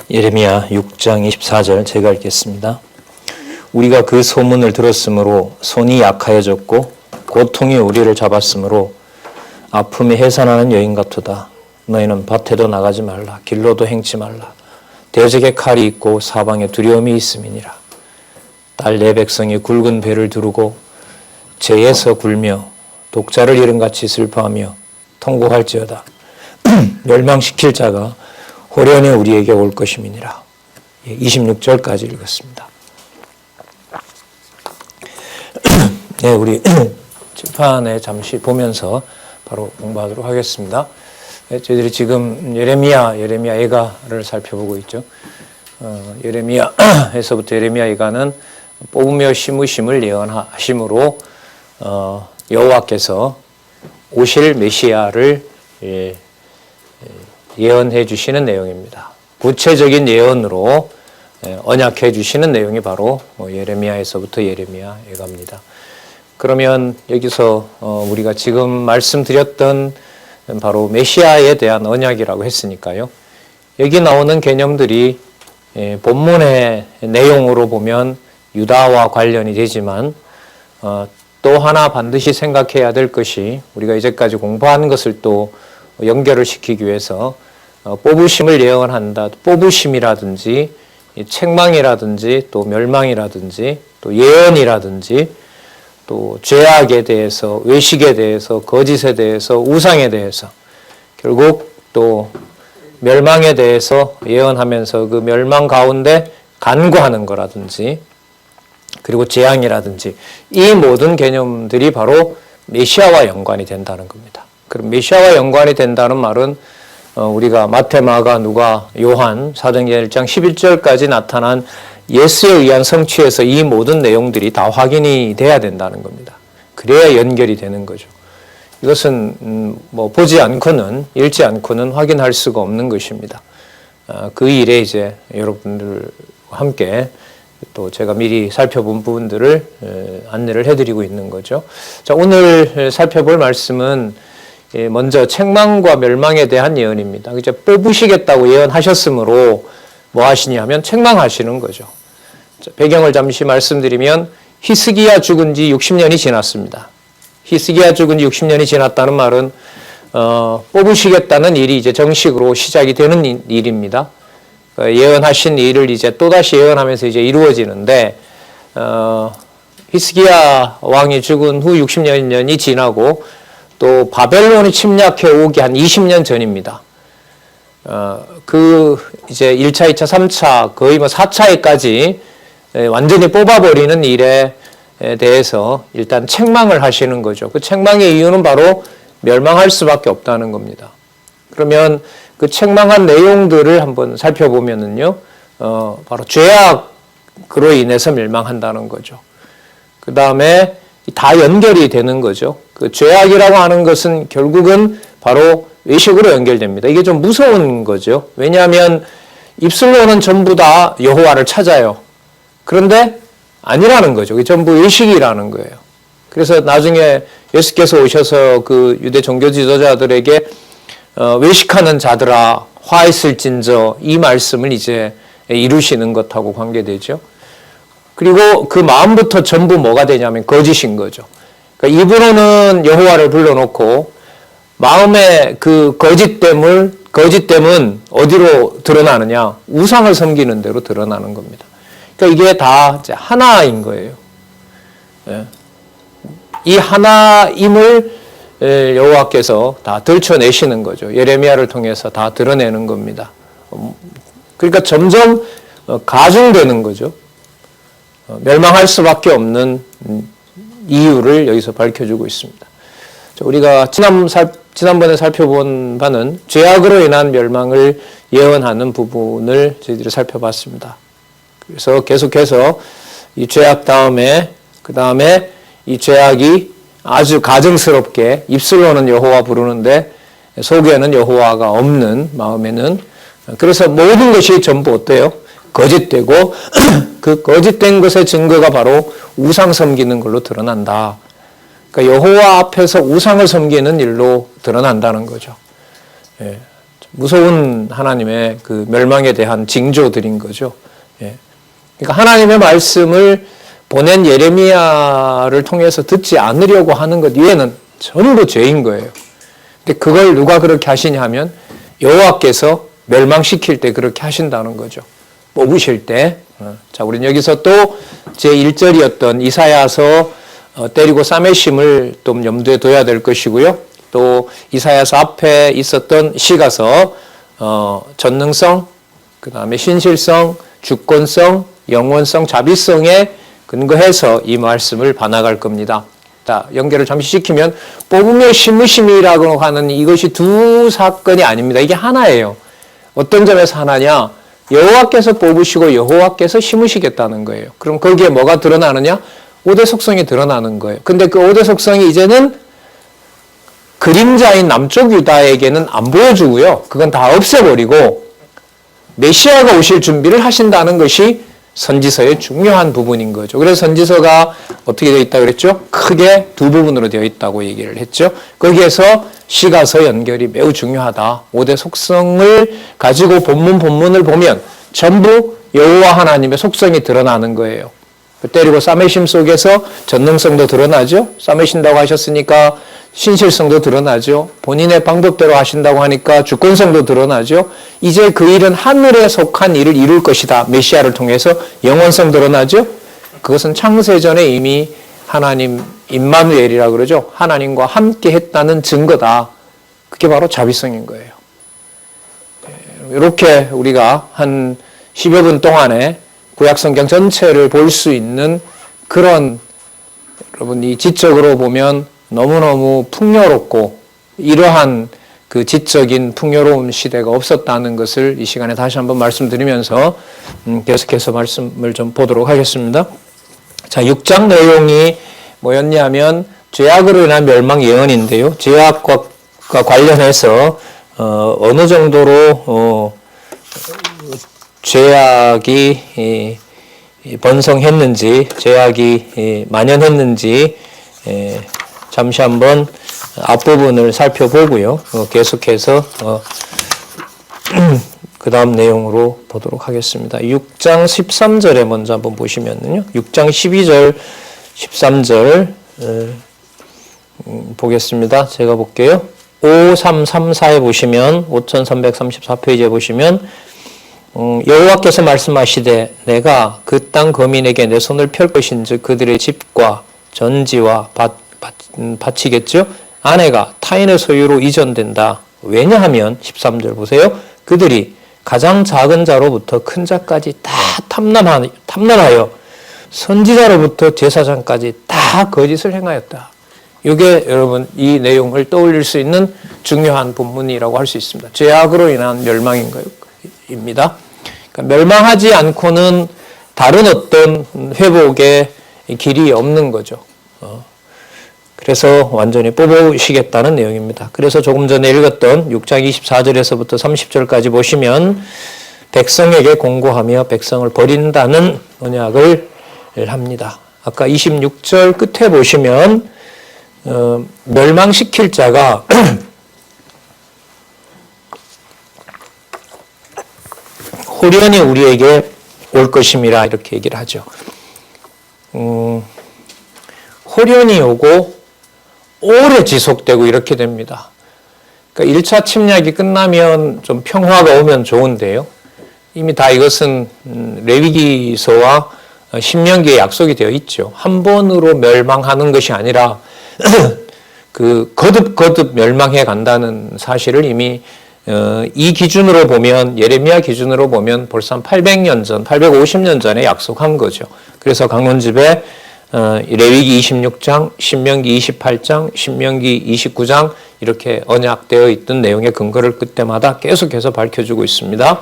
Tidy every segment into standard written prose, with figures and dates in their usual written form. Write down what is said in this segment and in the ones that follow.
예레미야 6장 24절 제가 읽겠습니다. 우리가 그 소문을 들었으므로 손이 약하여졌고 고통이 우리를 잡았으므로 아픔이 해산하는 여인 같도다. 너희는 밭에도 나가지 말라. 길로도 행치 말라. 대적에 칼이 있고 사방에 두려움이 있음이니라. 딸 내 백성이 굵은 배를 두르고 죄에서 굴며 독자를 잃은 같이 슬퍼하며 통곡할지어다. 멸망시킬 자가 호련히 우리에게 올 것임이니라. 26절까지 읽었습니다. 네, 우리 칠판에 잠시 보면서 바로 공부하도록 하겠습니다. 네, 저희들이 지금 예레미야 애가를 살펴보고 있죠. 예레미야에서부터 예레미야 애가는 뽑으며 심으심을 예언하심으로 여호와께서 오실 메시아를 예언해 주시는 내용입니다. 구체적인 예언으로 언약해 주시는 내용이 바로 예레미야에서부터 예레미야 애가입니다. 그러면 여기서 우리가 지금 말씀드렸던 바로 메시아에 대한 언약이라고 했으니까요. 여기 나오는 개념들이 본문의 내용으로 보면 유다와 관련이 되지만 또 하나 반드시 생각해야 될 것이 우리가 이제까지 공부한 것을 또 연결을 시키기 위해서 뽑으심을 예언한다. 뽑으심이라든지 책망이라든지 또 멸망이라든지 또 예언이라든지 또 죄악에 대해서 외식에 대해서 거짓에 대해서 우상에 대해서 결국 또 멸망에 대해서 예언하면서 그 멸망 가운데 간구하는 거라든지 그리고 재앙이라든지 이 모든 개념들이 바로 메시아와 연관이 된다는 겁니다. 그럼 메시아와 연관이 된다는 말은 우리가 마태, 마가, 누가, 요한, 사도행전 1장 11절까지 나타난 예수에 의한 성취에서 이 모든 내용들이 다 확인이 돼야 된다는 겁니다. 그래야 연결이 되는 거죠. 이것은 보지 않고는 읽지 않고는 확인할 수가 없는 것입니다. 그 일에 이제 여러분들과 함께 또 제가 미리 살펴본 부분들을 안내를 해드리고 있는 거죠. 자, 오늘 살펴볼 말씀은 먼저 책망과 멸망에 대한 예언입니다. 이제 뽑으시겠다고 예언하셨으므로 뭐 하시냐면 책망하시는 거죠. 자, 배경을 잠시 말씀드리면 히스기야 죽은 지 60년이 지났습니다. 히스기야 죽은 지 60년이 지났다는 말은 뽑으시겠다는 일이 이제 정식으로 시작이 되는 일입니다. 예언하신 일을 이제 또다시 예언하면서 이제 이루어지는데 히스기야 왕이 죽은 후 60년이 지나고 또 바벨론이 침략해 오기 한 20년 전입니다. 그 이제 1차, 2차, 3차 거의 뭐 4차에까지 완전히 뽑아버리는 일에 대해서 일단 책망을 하시는 거죠. 그 책망의 이유는 바로 멸망할 수밖에 없다는 겁니다. 그러면 그 책망한 내용들을 한번 살펴보면은요, 바로 죄악으로 인해서 멸망한다는 거죠. 그 다음에 다 연결이 되는 거죠. 그 죄악이라고 하는 것은 결국은 바로 외식으로 연결됩니다. 이게 좀 무서운 거죠. 왜냐하면 입술로는 전부 다 여호와를 찾아요. 그런데 아니라는 거죠. 이게 전부 외식이라는 거예요. 그래서 나중에 예수께서 오셔서 그 유대 종교 지도자들에게 외식하는 자들아 화 있을진저 이 말씀을 이제 이루시는 것하고 관계되죠. 그리고 그 마음부터 전부 뭐가 되냐면 거짓인 거죠. 그러니까 입으로는 여호와를 불러놓고 마음의 그 거짓됨은 어디로 드러나느냐? 우상을 섬기는 대로 드러나는 겁니다. 그러니까 이게 다 하나인 거예요. 이 하나임을 여호와께서 다 들춰내시는 거죠. 예레미야를 통해서 다 드러내는 겁니다. 그러니까 점점 가중되는 거죠. 멸망할 수밖에 없는 이유를 여기서 밝혀주고 있습니다. 우리가 지난번에 살펴본 바는 죄악으로 인한 멸망을 예언하는 부분을 저희들이 살펴봤습니다. 그래서 계속해서 이 죄악 다음에 그 다음에 이 죄악이 아주 가증스럽게 입술로는 여호와 부르는데 속에는 여호와가 없는 마음에는 그래서 모든 것이 전부 어때요? 거짓되고 그 거짓된 것의 증거가 바로 우상 섬기는 걸로 드러난다. 그러니까 여호와 앞에서 우상을 섬기는 일로 드러난다는 거죠. 예. 무서운 하나님의 그 멸망에 대한 징조들인 거죠. 예. 그러니까 하나님의 말씀을 보낸 예레미야를 통해서 듣지 않으려고 하는 것 이외에는 전부 죄인 거예요. 근데 그걸 누가 그렇게 하시냐 하면 여호와께서 멸망시킬 때 그렇게 하신다는 거죠. 뽑으실 때. 자, 우리는 여기서 또 제1절이었던 이사야서 때리고 싸매심을 좀 염두에 둬야 될 것이고요. 또 이사야서 앞에 있었던 시가서 전능성, 그 다음에 신실성, 주권성, 영원성, 자비성에 근거해서 이 말씀을 반박할 겁니다. 자, 연결을 잠시 시키면 뽑으며 심으심이라고 하는 이것이 두 사건이 아닙니다. 이게 하나예요. 어떤 점에서 하나냐? 여호와께서 뽑으시고 여호와께서 심으시겠다는 거예요. 그럼 거기에 뭐가 드러나느냐? 5대 속성이 드러나는 거예요. 근데 그 5대 속성이 이제는 그림자인 남쪽 유다에게는 안 보여주고요. 그건 다 없애버리고 메시아가 오실 준비를 하신다는 것이 선지서의 중요한 부분인 거죠. 그래서 선지서가 어떻게 되어 있다고 그랬죠? 크게 두 부분으로 되어 있다고 얘기를 했죠. 거기에서 시가서 연결이 매우 중요하다. 5대 속성을 가지고 본문을 보면 전부 여호와 하나님의 속성이 드러나는 거예요. 때리고 싸매심 속에서 전능성도 드러나죠. 싸매신다고 하셨으니까 신실성도 드러나죠. 본인의 방법대로 하신다고 하니까 주권성도 드러나죠. 이제 그 일은 하늘에 속한 일을 이룰 것이다. 메시아를 통해서 영원성 드러나죠. 그것은 창세전에 이미 하나님 임마누엘이라고 그러죠. 하나님과 함께 했다는 증거다. 그게 바로 자비성인 거예요. 이렇게 우리가 한 10여 분 동안에 구약성경 전체를 볼 수 있는 그런, 여러분, 이 지적으로 보면 너무너무 풍요롭고 이러한 그 지적인 풍요로운 시대가 없었다는 것을 이 시간에 다시 한번 말씀드리면서 계속해서 말씀을 좀 보도록 하겠습니다. 자, 6장 내용이 뭐였냐면 죄악으로 인한 멸망 예언인데요. 죄악과 관련해서 어느 정도로 죄악이 번성했는지, 죄악이 만연했는지 잠시 한번 앞부분을 살펴보고요. 계속해서 그 다음 내용으로 보도록 하겠습니다. 6장 13절에 먼저 한번 보시면요. 6장 12절, 13절 보겠습니다. 제가 볼게요. 5334에 보시면 5334페이지에 보시면 여호와께서 말씀하시되 내가 그 땅 거민에게 내 손을 펼 것인즉 그들의 집과 전지와 밭이겠죠. 아내가 타인의 소유로 이전된다. 왜냐하면 13절 보세요. 그들이 가장 작은 자로부터 큰 자까지 다 탐난하여 선지자로부터 제사장까지 다 거짓을 행하였다. 이게 여러분 이 내용을 떠올릴 수 있는 중요한 본문이라고 할 수 있습니다. 죄악으로 인한 멸망인 겁니다. 그러니까 멸망하지 않고는 다른 어떤 회복의 길이 없는 거죠. 그래서 완전히 뽑으시겠다는 내용입니다. 그래서 조금 전에 읽었던 6장 24절에서부터 30절까지 보시면 백성에게 공고하며 백성을 버린다는 언약을 합니다. 아까 26절 끝에 보시면 멸망시킬 자가 호련히 우리에게 올 것임이라 이렇게 얘기를 하죠. 호련히 오고 오래 지속되고 이렇게 됩니다. 그러니까 1차 침략이 끝나면 좀 평화가 오면 좋은데요. 이미 다 이것은 레위기서와 신명기에 약속이 되어 있죠. 한 번으로 멸망하는 것이 아니라 그 거듭 멸망해 간다는 사실을 이미 이 기준으로 보면 예레미야 기준으로 보면 벌써 한 800년 전, 850년 전에 약속한 거죠. 그래서 강론집에 레위기 26장, 신명기 28장, 신명기 29장 이렇게 언약되어 있던 내용의 근거를 그때마다 계속해서 밝혀주고 있습니다.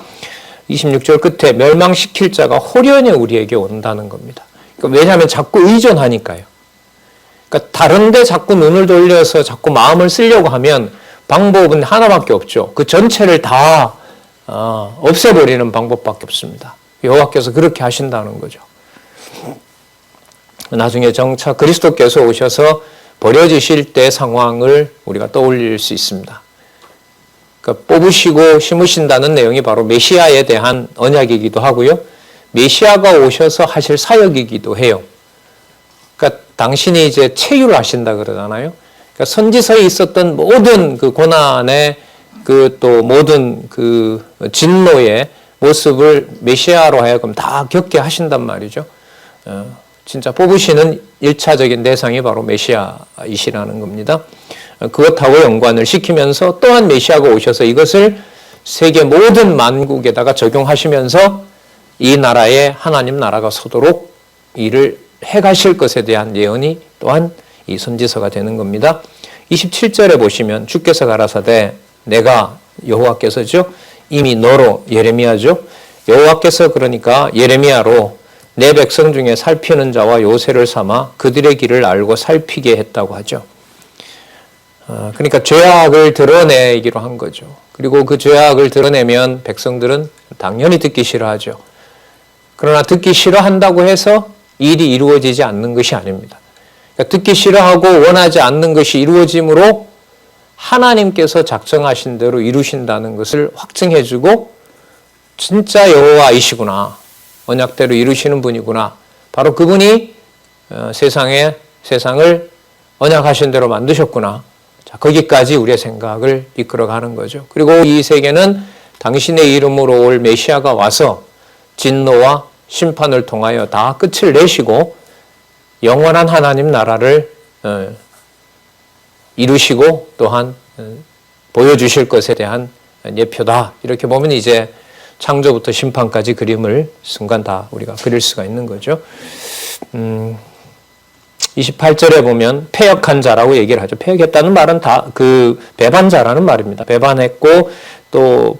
26절 끝에 멸망시킬 자가 호련히 우리에게 온다는 겁니다. 그러니까 왜냐하면 자꾸 의존하니까요. 그러니까 다른 데 자꾸 눈을 돌려서 자꾸 마음을 쓰려고 하면 방법은 하나밖에 없죠. 그 전체를 다 없애버리는 방법밖에 없습니다. 여호와께서 그렇게 하신다는 거죠. 나중에 정차 그리스도께서 오셔서 버려지실 때 상황을 우리가 떠올릴 수 있습니다. 그러니까 뽑으시고 심으신다는 내용이 바로 메시아에 대한 언약이기도 하고요. 메시아가 오셔서 하실 사역이기도 해요. 그러니까 당신이 이제 체휼을 하신다 그러잖아요. 그러니까 선지서에 있었던 모든 그 고난의 그 또 모든 그 진노의 모습을 메시아로 하여금 다 겪게 하신단 말이죠. 진짜 뽑으시는 1차적인 대상이 바로 메시아이시라는 겁니다. 그것하고 연관을 시키면서 또한 메시아가 오셔서 이것을 세계 모든 만국에다가 적용하시면서 이 나라에 하나님 나라가 서도록 일을 해가실 것에 대한 예언이 또한 이 선지서가 되는 겁니다. 27절에 보시면 주께서 가라사대 내가 여호와께서죠. 이미 너로 예레미야죠. 여호와께서 그러니까 예레미야로 내 백성 중에 살피는 자와 요새를 삼아 그들의 길을 알고 살피게 했다고 하죠. 그러니까 죄악을 드러내기로 한 거죠. 그리고 그 죄악을 드러내면 백성들은 당연히 듣기 싫어하죠. 그러나 듣기 싫어한다고 해서 일이 이루어지지 않는 것이 아닙니다. 그러니까 듣기 싫어하고 원하지 않는 것이 이루어짐으로 하나님께서 작정하신 대로 이루신다는 것을 확증해주고 진짜 여호와이시구나. 언약대로 이루시는 분이구나. 바로 그분이 세상을 언약하신 대로 만드셨구나. 자, 거기까지 우리의 생각을 이끌어가는 거죠. 그리고 이 세계는 당신의 이름으로 올 메시아가 와서 진노와 심판을 통하여 다 끝을 내시고 영원한 하나님 나라를 이루시고 또한 보여주실 것에 대한 예표다. 이렇게 보면 이제 창조부터 심판까지 그림을 순간 다 우리가 그릴 수가 있는 거죠. 28절에 보면 패역한 자라고 얘기를 하죠. 패역했다는 말은 다 그 배반자라는 말입니다. 배반했고 또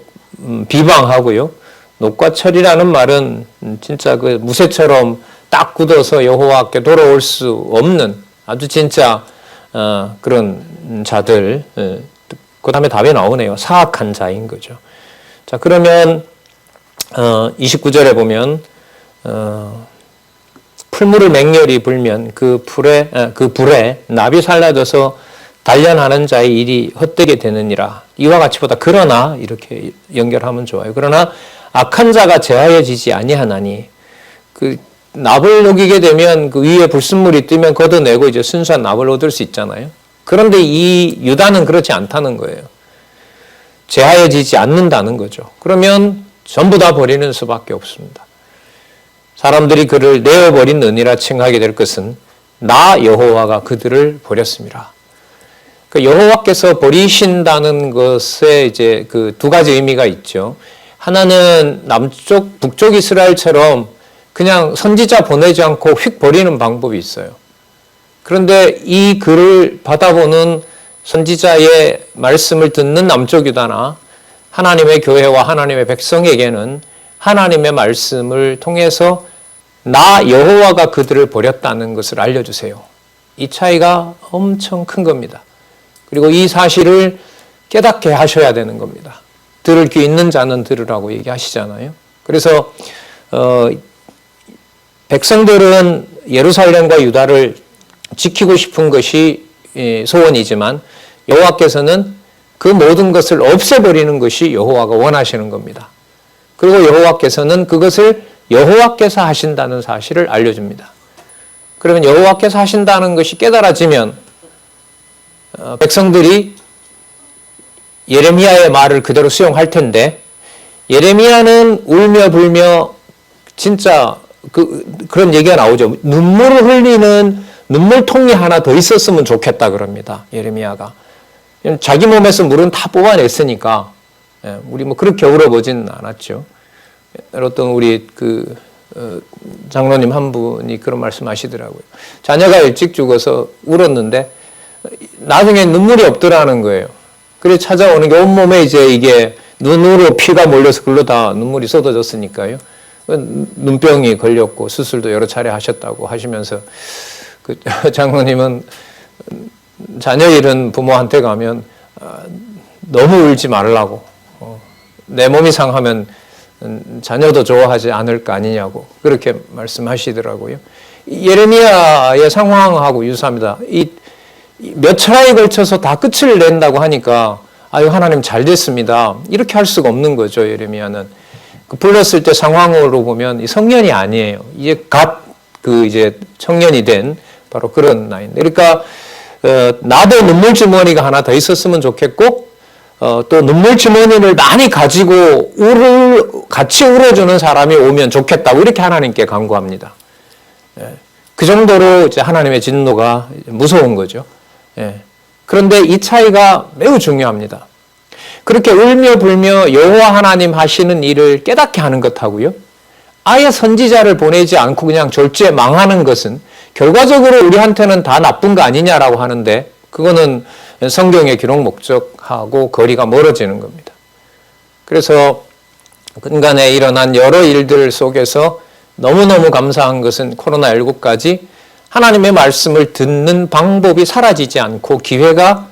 비방하고요. 녹과철이라는 말은 진짜 그 무쇠처럼 딱 굳어서 여호와께 돌아올 수 없는 아주 진짜 그런 자들. 그 다음에 답이 나오네요. 사악한 자인 거죠. 자, 그러면 29절에 보면 풀물을 맹렬히 불면 그 불에 납이 살라져서 단련하는 자의 일이 헛되게 되느니라. 이와 같이보다 그러나 이렇게 연결하면 좋아요. 그러나 악한 자가 제하여지지 아니하나니 그 납을 녹이게 되면 그 위에 불순물이 뜨면 걷어내고 이제 순수한 납을 얻을 수 있잖아요. 그런데 이 유다는 그렇지 않다는 거예요. 제하여지지 않는다는 거죠. 그러면 전부 다 버리는 수밖에 없습니다. 사람들이 그를 내어버린 은이라 칭하게 될 것은 나 여호와가 그들을 버렸습니다. 그러니까 여호와께서 버리신다는 것에 이제 그 두 가지 의미가 있죠. 하나는 남쪽, 북쪽 이스라엘처럼 그냥 선지자 보내지 않고 휙 버리는 방법이 있어요. 그런데 이 글을 받아보는 선지자의 말씀을 듣는 남쪽 유다나 하나님의 교회와 하나님의 백성에게는 하나님의 말씀을 통해서 나 여호와가 그들을 버렸다는 것을 알려주세요. 이 차이가 엄청 큰 겁니다. 그리고 이 사실을 깨닫게 하셔야 되는 겁니다. 들을 귀 있는 자는 들으라고 얘기하시잖아요. 그래서 백성들은 예루살렘과 유다를 지키고 싶은 것이 소원이지만 여호와께서는 그 모든 것을 없애버리는 것이 여호와가 원하시는 겁니다. 그리고 여호와께서는 그것을 여호와께서 하신다는 사실을 알려줍니다. 그러면 여호와께서 하신다는 것이 깨달아지면 백성들이 예레미야의 말을 그대로 수용할 텐데 예레미야는 울며 불며 진짜 그런 얘기가 나오죠. 눈물을 흘리는 눈물통이 하나 더 있었으면 좋겠다 그럽니다. 예레미야가. 자기 몸에서 물은 다 뽑아냈으니까 우리 뭐 그렇게 울어보진 않았죠. 어떤 우리 장로님 한 분이 그런 말씀하시더라고요. 자녀가 일찍 죽어서 울었는데 나중에 눈물이 없더라는 거예요. 그래서 찾아오는 게 온몸에 이제 이게 눈으로 피가 몰려서 글로 다 눈물이 쏟아졌으니까요. 눈병이 걸렸고 수술도 여러 차례 하셨다고 하시면서 그 장로님은 자녀 잃은 부모한테 가면 너무 울지 말라고 내 몸이 상하면 자녀도 좋아하지 않을 거 아니냐고 그렇게 말씀하시더라고요. 예레미야의 상황하고 유사합니다. 이 몇 차례에 걸쳐서 다 끝을 낸다고 하니까 아유 하나님 잘 됐습니다. 이렇게 할 수가 없는 거죠. 예레미야는 불렀을 때 상황으로 보면 이 성년이 아니에요. 이제 이제 청년이 된 바로 그런 나이인데, 그러니까 나도 눈물 주머니가 하나 더 있었으면 좋겠고, 또 눈물 주머니를 많이 가지고 같이 울어주는 사람이 오면 좋겠다고 이렇게 하나님께 간구합니다. 그 정도로 이제 하나님의 진노가 무서운 거죠. 그런데 이 차이가 매우 중요합니다. 그렇게 울며 불며 여호와 하나님 하시는 일을 깨닫게 하는 것하고요, 아예 선지자를 보내지 않고 그냥 졸지에 망하는 것은 결과적으로 우리한테는 다 나쁜 거 아니냐라고 하는데, 그거는 성경의 기록 목적하고 거리가 멀어지는 겁니다. 그래서 근간에 일어난 여러 일들 속에서 너무너무 감사한 것은 코로나19까지 하나님의 말씀을 듣는 방법이 사라지지 않고 기회가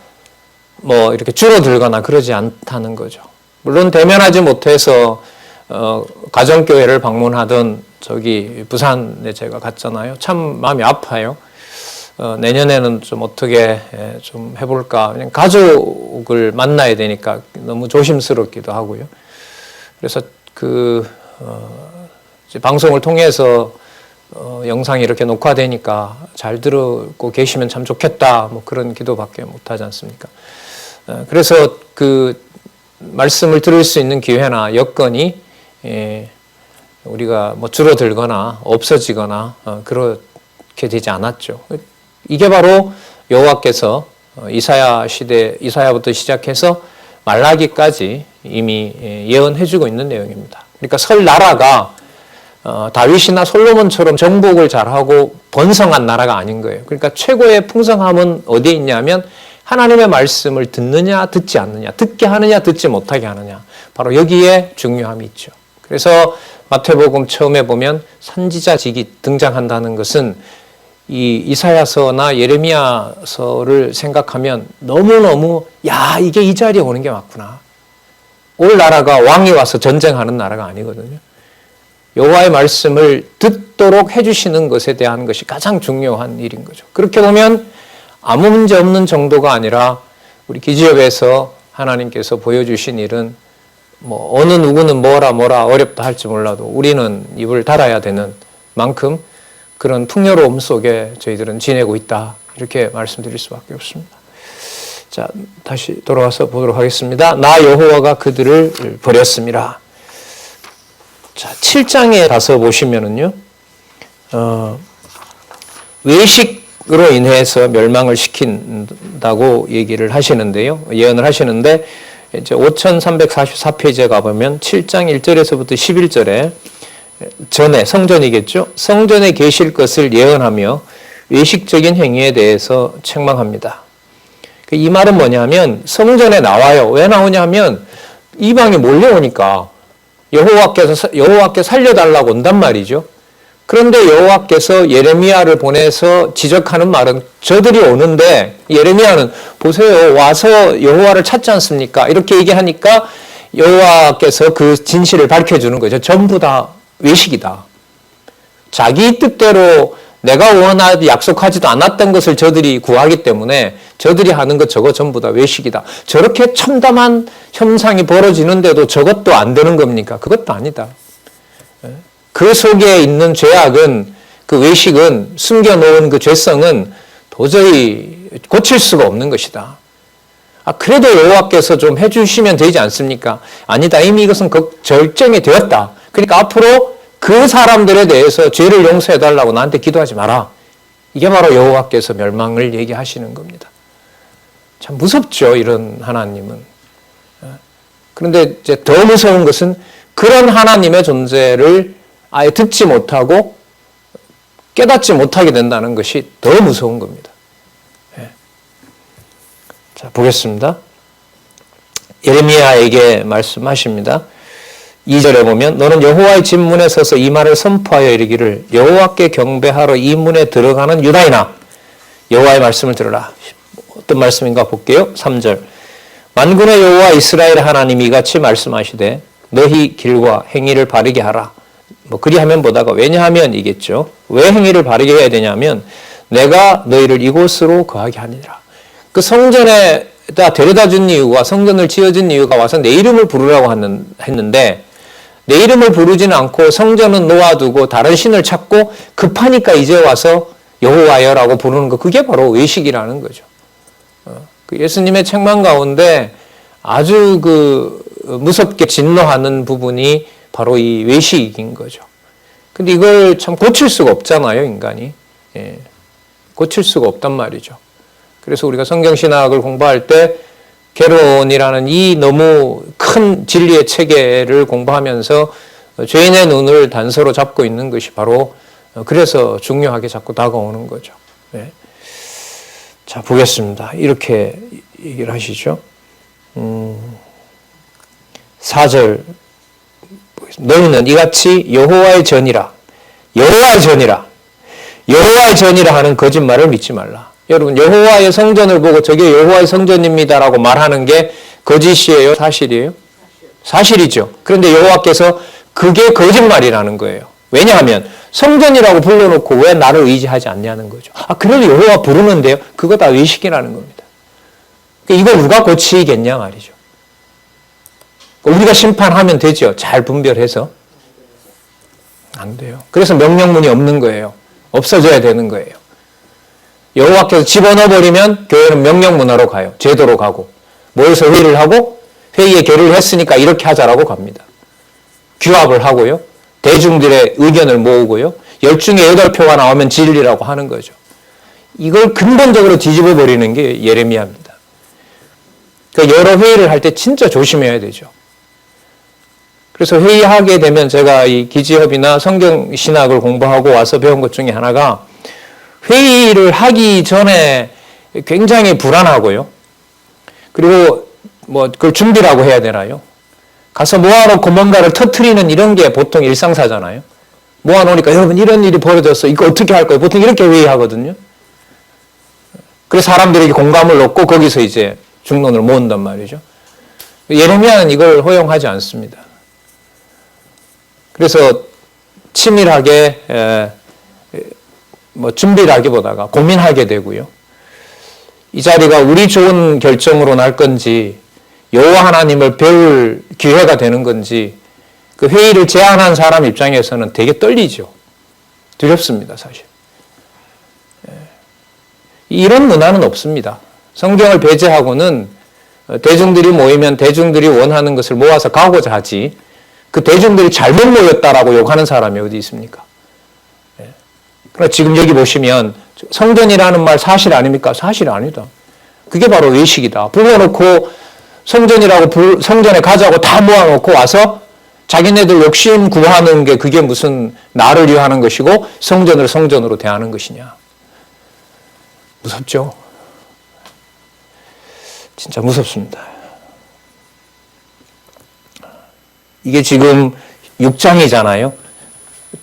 이렇게 줄어들거나 그러지 않다는 거죠. 물론 대면하지 못해서 가정교회를 방문하던 부산에 제가 갔잖아요. 참 마음이 아파요. 내년에는 좀 어떻게 좀 해볼까. 그냥 가족을 만나야 되니까 너무 조심스럽기도 하고요. 그래서 방송을 통해서 영상이 이렇게 녹화되니까 잘 듣고 계시면 참 좋겠다. 그런 기도밖에 못하지 않습니까? 그래서 말씀을 들을 수 있는 기회나 여건이 우리가 줄어들거나 없어지거나 그렇게 되지 않았죠. 이게 바로 여호와께서 이사야부터 시작해서 말라기까지 이미 예언해주고 있는 내용입니다. 그러니까 설 나라가 다윗이나 솔로몬처럼 정복을 잘하고 번성한 나라가 아닌 거예요. 그러니까 최고의 풍성함은 어디에 있냐면 하나님의 말씀을 듣느냐 듣지 않느냐, 듣게 하느냐 듣지 못하게 하느냐, 바로 여기에 중요함이 있죠. 그래서 마태복음 처음에 보면 선지자직이 등장한다는 것은 이 이사야서나 예레미야서를 생각하면 너무너무 이게 이 자리에 오는 게 맞구나. 올 나라가 왕이 와서 전쟁하는 나라가 아니거든요. 여호와의 말씀을 듣도록 해주시는 것에 대한 것이 가장 중요한 일인 거죠. 그렇게 보면 아무 문제 없는 정도가 아니라 우리 기지협에서 하나님께서 보여주신 일은 어느 누구는 뭐라 어렵다 할지 몰라도 우리는 입을 닫아야 되는 만큼 그런 풍요로움 속에 저희들은 지내고 있다. 이렇게 말씀드릴 수밖에 없습니다. 자, 다시 돌아와서 보도록 하겠습니다. 나 여호와가 그들을 버렸습니다. 자, 7장에 가서 보시면은요, 외식으로 인해서 멸망을 시킨다고 얘기를 하시는데요. 예언을 하시는데, 이제 5344페이지에 가보면 7장 1절에서부터 11절에 전에 성전이겠죠. 성전에 계실 것을 예언하며 외식적인 행위에 대해서 책망합니다. 이 말은 뭐냐면 성전에 나와요. 왜 나오냐면 이방이 몰려오니까 여호와께 살려달라고 온단 말이죠. 그런데 여호와께서 예레미야를 보내서 지적하는 말은 저들이 오는데 예레미야는 보세요. 와서 여호와를 찾지 않습니까? 이렇게 얘기하니까 여호와께서 그 진실을 밝혀주는 거죠. 전부 다 외식이다. 자기 뜻대로 내가 원하지 약속하지도 않았던 것을 저들이 구하기 때문에 저들이 하는 것 저거 전부 다 외식이다. 저렇게 참담한 현상이 벌어지는데도 저것도 안 되는 겁니까? 그것도 아니다. 그 속에 있는 죄악은, 그 외식은, 숨겨놓은 그 죄성은 도저히 고칠 수가 없는 것이다. 그래도 여호와께서 좀 해주시면 되지 않습니까? 아니다. 이미 이것은 절정이 되었다. 그러니까 앞으로 그 사람들에 대해서 죄를 용서해달라고 나한테 기도하지 마라. 이게 바로 여호와께서 멸망을 얘기하시는 겁니다. 참 무섭죠, 이런 하나님은. 그런데 이제 더 무서운 것은 그런 하나님의 존재를 아예 듣지 못하고 깨닫지 못하게 된다는 것이 더 무서운 겁니다. 자, 보겠습니다. 예레미야에게 말씀하십니다. 2절에 보면 너는 여호와의 집 문에 서서 이 말을 선포하여 이르기를 여호와께 경배하러 이 문에 들어가는 유다인아 여호와의 말씀을 들으라. 어떤 말씀인가 볼게요. 3절 만군의 여호와 이스라엘 하나님이 이같이 말씀하시되 너희 길과 행위를 바르게 하라. 그리하면 보다가 왜냐하면 이겠죠. 왜 행위를 바르게 해야 되냐면 내가 너희를 이곳으로 거하게 하니라. 그 성전에 데려다 준 이유가, 성전을 지어준 이유가 와서 내 이름을 부르라고 했는데 내 이름을 부르지는 않고 성전은 놓아두고 다른 신을 찾고 급하니까 이제 와서 여호와여라고 부르는 거, 그게 바로 외식이라는 거죠. 그 예수님의 책망 가운데 아주 무섭게 진노하는 부분이 바로 이 외식인 거죠. 근데 이걸 참 고칠 수가 없잖아요, 인간이. 예. 고칠 수가 없단 말이죠. 그래서 우리가 성경신학을 공부할 때 개론이라는 이 너무 큰 진리의 체계를 공부하면서 죄인의 눈을 단서로 잡고 있는 것이 바로 그래서 중요하게 자꾸 다가오는 거죠. 네. 자, 보겠습니다. 이렇게 얘기를 하시죠. 4절 너희는 이같이 여호와의 전이라 하는 거짓말을 믿지 말라. 여러분, 여호와의 성전을 보고 저게 여호와의 성전입니다라고 말하는 게 거짓이에요? 사실이에요? 사실이죠. 그런데 여호와께서 그게 거짓말이라는 거예요. 왜냐하면 성전이라고 불러놓고 왜 나를 의지하지 않냐는 거죠. 그래도 여호와 부르는데요? 그거 다 외식이라는 겁니다. 이걸 누가 고치겠냐 말이죠. 우리가 심판하면 되죠. 잘 분별해서. 안 돼요. 그래서 명령문이 없는 거예요. 없어져야 되는 거예요. 여호와께서 집어넣어버리면 교회는 명령문화로 가요. 제도로 가고. 모여서 회의를 하고 회의에 결의를 했으니까 이렇게 하자라고 갑니다. 규합을 하고요. 대중들의 의견을 모으고요. 10중에 8표가 나오면 진리라고 하는 거죠. 이걸 근본적으로 뒤집어 버리는 게 예레미야입니다. 그러니까 여러 회의를 할 때 진짜 조심해야 되죠. 그래서 회의하게 되면 제가 이 기지협이나 성경신학을 공부하고 와서 배운 것 중에 하나가 회의를 하기 전에 굉장히 불안하고요. 그리고 그걸 준비라고 해야 되나요? 가서 모아놓고 뭔가를 터트리는 이런 게 보통 일상사잖아요. 모아놓으니까 여러분 이런 일이 벌어졌어. 이거 어떻게 할 거예요? 보통 이렇게 회의하거든요. 그래서 사람들에게 공감을 얻고 거기서 이제 중론을 모은단 말이죠. 예레미야는 이걸 허용하지 않습니다. 그래서 치밀하게 준비를 하기보다가 고민하게 되고요. 이 자리가 우리 좋은 결정으로 날 건지 여호와 하나님을 배울 기회가 되는 건지 그 회의를 제안한 사람 입장에서는 되게 떨리죠. 두렵습니다, 사실. 이런 문화는 없습니다. 성경을 배제하고는 대중들이 모이면 대중들이 원하는 것을 모아서 가고자 하지 그 대중들이 잘못 모였다라고 욕하는 사람이 어디 있습니까? 그러나 지금 여기 보시면 성전이라는 말 사실 아닙니까? 사실 아니다. 그게 바로 외식이다. 불러놓고 성전에 가자고 다 모아놓고 와서 자기네들 욕심 구하는 게 그게 무슨 나를 위하는 것이고 성전을 성전으로 대하는 것이냐. 무섭죠? 진짜 무섭습니다. 이게 지금 6장이잖아요.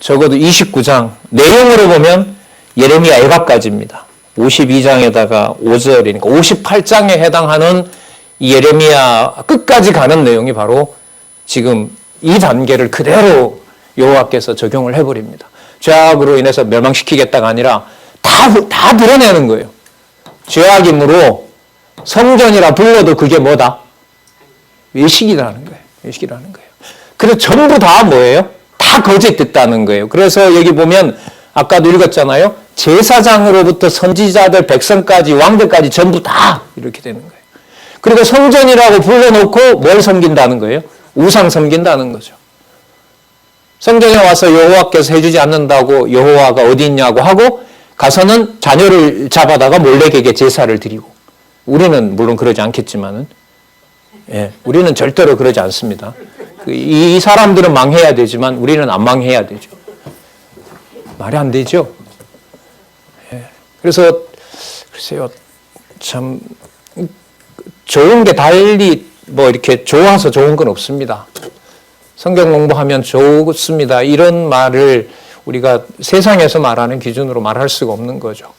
적어도 29장 내용으로 보면 예레미야 애가까지입니다. 52장에다가 5절이니까 58장에 해당하는 이 예레미야 끝까지 가는 내용이 바로 지금 이 단계를 그대로 여호와께서 적용을 해버립니다. 죄악으로 인해서 멸망시키겠다가 아니라 다 드러내는 거예요. 죄악임으로 성전이라 불러도 그게 뭐다? 외식이라는 거예요. 외식이라는 거예요. 그래서 전부 다 뭐예요? 다 거짓됐다는 거예요. 그래서 여기 보면 아까도 읽었잖아요. 제사장으로부터 선지자들, 백성까지, 왕들까지 전부 다 이렇게 되는 거예요. 그리고 성전이라고 불러놓고 뭘 섬긴다는 거예요? 우상 섬긴다는 거죠. 성전에 와서 여호와께서 해주지 않는다고 여호와가 어디 있냐고 하고 가서는 자녀를 잡아다가 몰래에게 제사를 드리고 우리는 물론 그러지 않겠지만은 우리는 절대로 그러지 않습니다. 이 사람들은 망해야 되지만 우리는 안 망해야 되죠. 말이 안 되죠. 그래서 글쎄요, 참 좋은 게 달리 이렇게 좋아서 좋은 건 없습니다. 성경 공부하면 좋습니다. 이런 말을 우리가 세상에서 말하는 기준으로 말할 수가 없는 거죠.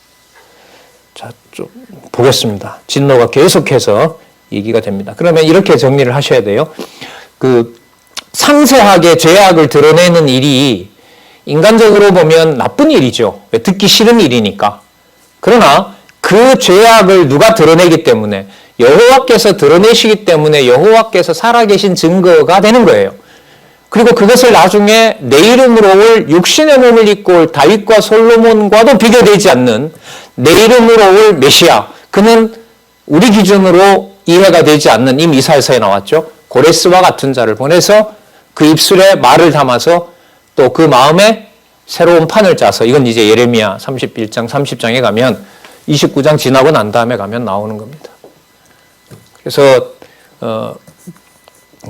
자, 좀 보겠습니다. 진노가 계속해서 얘기가 됩니다. 그러면 이렇게 정리를 하셔야 돼요. 상세하게 죄악을 드러내는 일이 인간적으로 보면 나쁜 일이죠. 듣기 싫은 일이니까. 그러나 그 죄악을 누가 드러내기 때문에 여호와께서 드러내시기 때문에 여호와께서 살아계신 증거가 되는 거예요. 그리고 그것을 나중에 내 이름으로 올 육신의 몸을 입고 올 다윗과 솔로몬과도 비교되지 않는 내 이름으로 올 메시아, 그는 우리 기준으로 이해가 되지 않는, 이미 이사야서에 나왔죠. 고레스와 같은 자를 보내서 그 입술에 말을 담아서 또 그 마음에 새로운 판을 짜서, 이건 이제 예레미야 31장 30장에 가면 29장 지나고 난 다음에 가면 나오는 겁니다. 그래서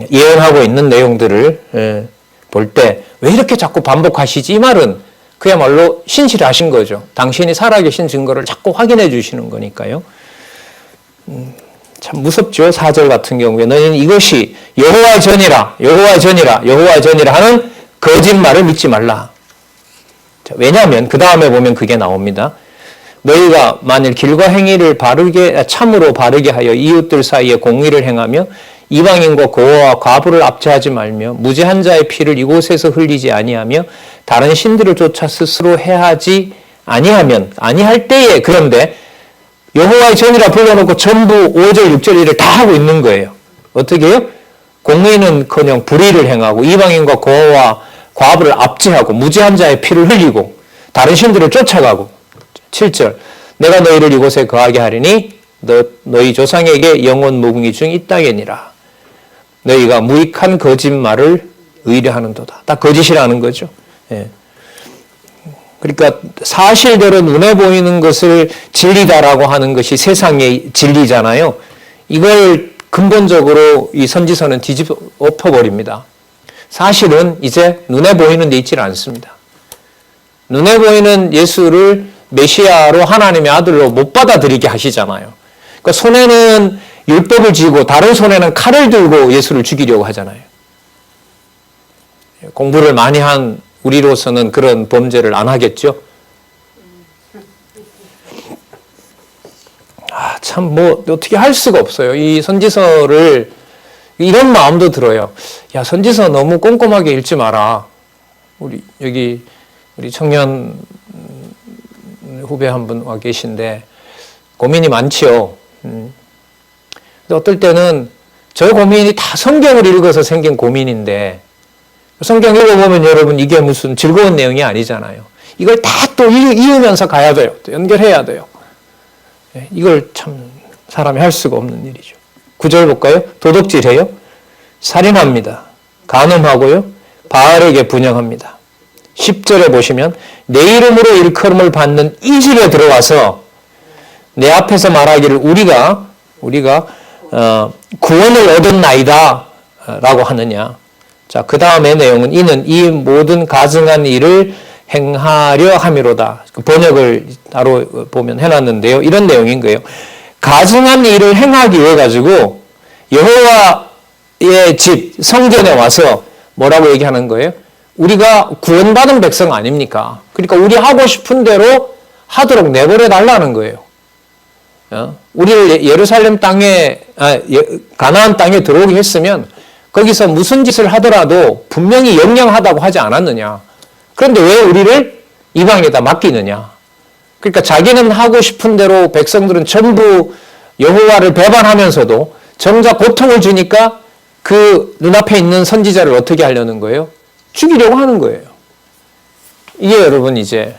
예언하고 있는 내용들을 볼 때 왜 이렇게 자꾸 반복하시지? 이 말은 그야말로 신실하신 거죠. 당신이 살아계신 증거를 자꾸 확인해 주시는 거니까요. 참 무섭죠. 4절 같은 경우에 너희는 이것이 여호와의 전이라, 여호와의 전이라, 여호와의 전이라 하는 거짓말을 믿지 말라. 자, 왜냐하면 그 다음에 보면 그게 나옵니다. 너희가 만일 길과 행위를 참으로 바르게 하여 이웃들 사이에 공의를 행하며 이방인과 고아와 과부를 압제하지 말며 무죄한 자의 피를 이곳에서 흘리지 아니하며 다른 신들을 쫓아 스스로 해하지 아니할 때에, 그런데 여호와의 전이라 불러놓고 전부 5절 6절 일을 다 하고 있는 거예요. 어떻게 해요? 공의는커녕 불의를 행하고 이방인과 고아와 과부를 압제하고 무죄한 자의 피를 흘리고 다른 신들을 쫓아가고. 7절 내가 너희를 이곳에 거하게 하리니 너희 조상에게 영원 무궁이 중 이 땅이니라. 너희가 무익한 거짓말을 의뢰하는도다. 다 거짓이라는 거죠. 예. 그러니까 사실대로 눈에 보이는 것을 진리다라고 하는 것이 세상의 진리잖아요. 이걸 근본적으로 이 선지서는 뒤집어 엎어버립니다. 사실은 이제 눈에 보이는 데 있지 않습니다. 눈에 보이는 예수를 메시아로 하나님의 아들로 못 받아들이게 하시잖아요. 그러니까 손에는 율법을 쥐고 다른 손에는 칼을 들고 예수를 죽이려고 하잖아요. 공부를 많이 한 우리로서는 그런 범죄를 안 하겠죠. 참 어떻게 할 수가 없어요. 이 선지서를 이런 마음도 들어요. 야, 선지서 너무 꼼꼼하게 읽지 마라. 우리 청년 후배 한 분 와 계신데 고민이 많지요. 근데 어떨 때는 저 고민이 다 성경을 읽어서 생긴 고민인데, 성경 읽어보면 여러분 이게 무슨 즐거운 내용이 아니잖아요. 이걸 다 또 이으면서 가야 돼요. 또 연결해야 돼요. 이걸 참 사람이 할 수가 없는 일이죠. 9절 볼까요? 도둑질해요. 살인합니다. 간음하고요. 바알에게 분향합니다. 10절에 보시면 내 이름으로 일컬음을 받는 이 집에 들어와서 내 앞에서 말하기를 우리가 구원을 얻었나이다 라고 하느냐. 자, 그 다음의 내용은 이는 이 모든 가증한 일을 행하려 함이로다. 번역을 따로 보면 해놨는데요. 이런 내용인 거예요. 가증한 일을 행하기 위해 가지고 여호와의 집 성전에 와서 뭐라고 얘기하는 거예요? 우리가 구원받은 백성 아닙니까? 그러니까 우리 하고 싶은 대로 하도록 내버려 달라는 거예요. 우리를 예루살렘 땅에, 가나안 땅에 들어오게 했으면 거기서 무슨 짓을 하더라도 분명히 영영하다고 하지 않았느냐. 그런데 왜 우리를 이방에다 맡기느냐. 그러니까 자기는 하고 싶은 대로 백성들은 전부 여호와를 배반하면서도 정작 고통을 주니까 그 눈앞에 있는 선지자를 어떻게 하려는 거예요? 죽이려고 하는 거예요. 이게 여러분 이제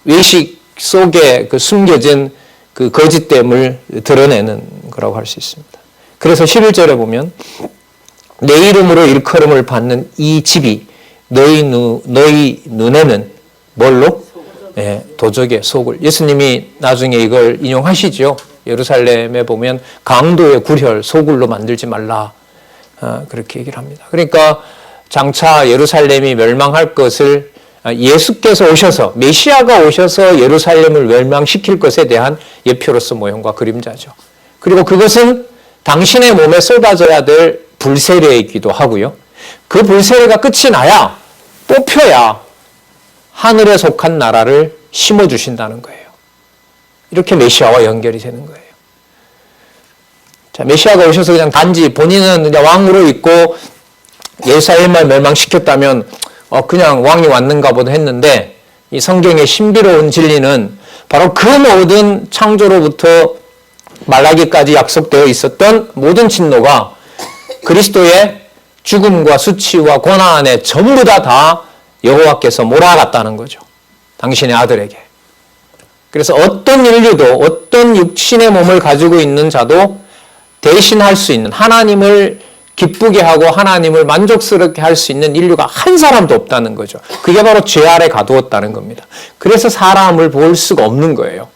외식 속에 그 숨겨진 그 거짓됨을 드러내는 거라고 할 수 있습니다. 그래서 11절에 보면 내 이름으로 일컬음을 받는 이 집이 너희 눈에는 뭘로? 도적의 속을. 예수님이 나중에 이걸 인용하시죠. 예루살렘에 보면 강도의 구혈, 소굴로 만들지 말라. 그렇게 얘기를 합니다. 그러니까 장차 예루살렘이 멸망할 것을 예수께서 오셔서, 메시아가 오셔서 예루살렘을 멸망시킬 것에 대한 예표로서 모형과 그림자죠. 그리고 그것은 당신의 몸에 쏟아져야 될 불세례이기도 하고요. 그 불세례가 끝이 나야, 뽑혀야 하늘에 속한 나라를 심어주신다는 거예요. 이렇게 메시아와 연결이 되는 거예요. 자, 메시아가 오셔서 그냥 단지 본인은 그냥 왕으로 있고 예루살렘만 멸망시켰다면 그냥 왕이 왔는가 보다 했는데, 이 성경의 신비로운 진리는 바로 그 모든 창조로부터 말라기까지 약속되어 있었던 모든 진노가 그리스도의 죽음과 수치와 고난에 전부 다 여호와께서 몰아갔다는 거죠. 당신의 아들에게. 그래서 어떤 인류도 어떤 육신의 몸을 가지고 있는 자도 대신할 수 있는, 하나님을 기쁘게 하고 하나님을 만족스럽게 할 수 있는 인류가 한 사람도 없다는 거죠. 그게 바로 죄 아래 가두었다는 겁니다. 그래서 사람을 볼 수가 없는 거예요.